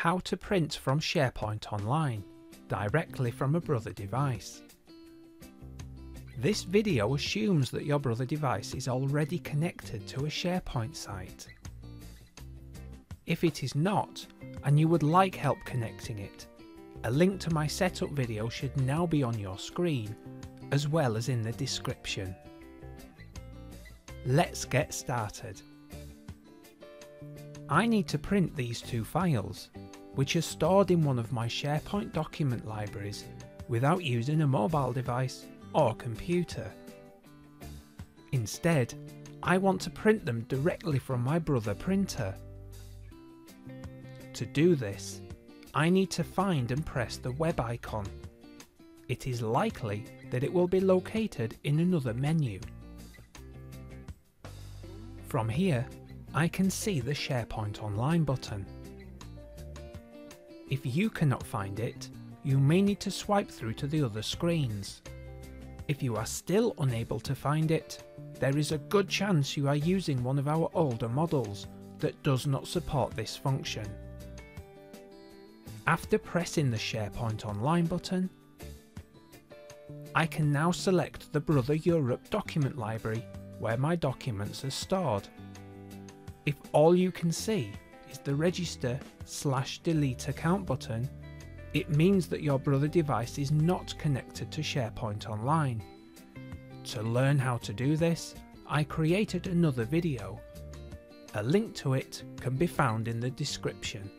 how to print from SharePoint Online directly from a Brother device. This video assumes that your Brother device is already connected to a SharePoint site. If it is not, and you would like help connecting it, a link to my setup video should now be on your screen, as well as in the description. Let's get started. I need to print these two files, which are stored in one of my SharePoint document libraries without using a mobile device or computer. Instead, I want to print them directly from my Brother printer. To do this, I need to find and press the web icon. It is likely that it will be located in another menu. From here, I can see the SharePoint Online button. If you cannot find it, you may need to swipe through to the other screens. If you are still unable to find it, there is a good chance you are using one of our older models that does not support this function. After pressing the SharePoint Online button, I can now select the Brother Europe document library where my documents are stored. If all you can see is the Register/Delete Account button, it means that your Brother device is not connected to SharePoint Online. To learn how to do this, I created another video. A link to it can be found in the description.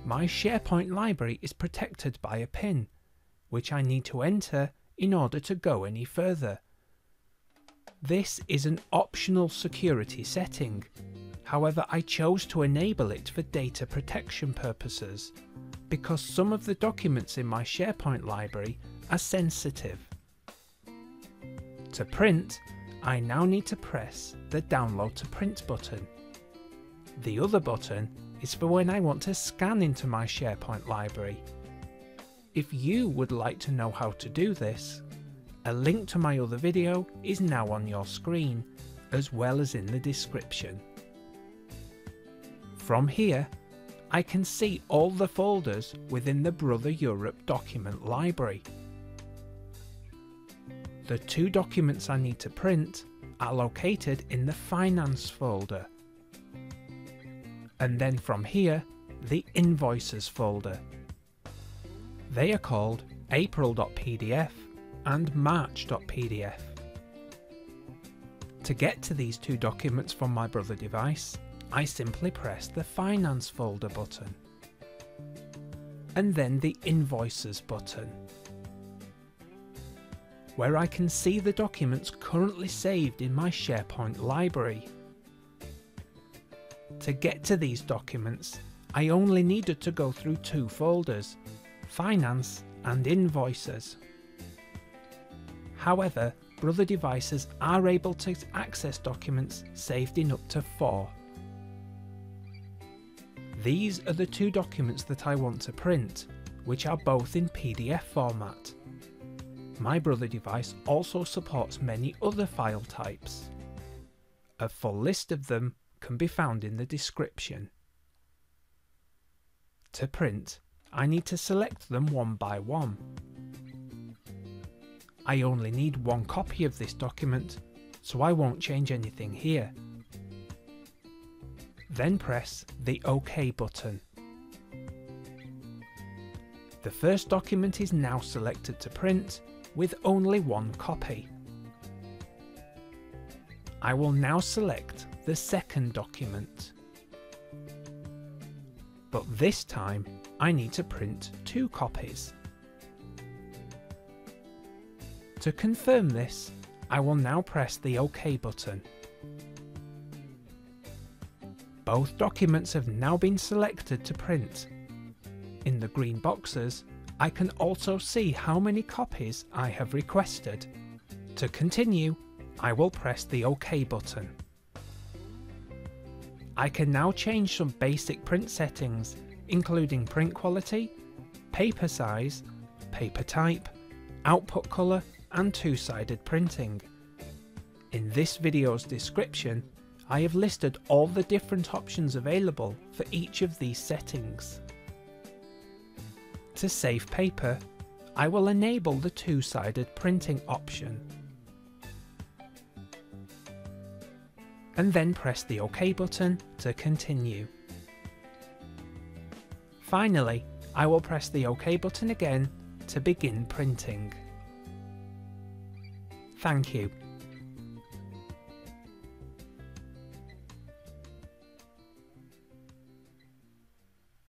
My SharePoint library is protected by a PIN, which I need to enter in order to go any further. This is an optional security setting, however I chose to enable it for data protection purposes, because some of the documents in my SharePoint library are sensitive. To print, I now need to press the Download to Print button. The other button is for when I want to scan into my SharePoint library. If you would like to know how to do this, a link to my other video is now on your screen, as well as in the description. From here, I can see all the folders within the Brother Europe document library. The two documents I need to print are located in the Finance folder. And then from here, the Invoices folder. They are called April.pdf and March.pdf. To get to these two documents from my Brother device, I simply press the Finance folder button and then the Invoices button, where I can see the documents currently saved in my SharePoint library. To get to these documents, I only needed to go through two folders, Finance and Invoices. However, Brother devices are able to access documents saved in up to 4. These are the two documents that I want to print, which are both in PDF format. My Brother device also supports many other file types. A full list of them can be found in the description. To print, I need to select them one by one. I only need one copy of this document, so I won't change anything here. Then press the OK button. The first document is now selected to print with only one copy. I will now select the second document. But this time I need to print 2 copies. To confirm this, I will now press the OK button. Both documents have now been selected to print. In the green boxes, I can also see how many copies I have requested. To continue, I will press the OK button. I can now change some basic print settings, including print quality, paper size, paper type, output colour and two-sided printing. In this video's description, I have listed all the different options available for each of these settings. To save paper, I will enable the two-sided printing option, and then press the OK button to continue. Finally, I will press the OK button again to begin printing. Thank you.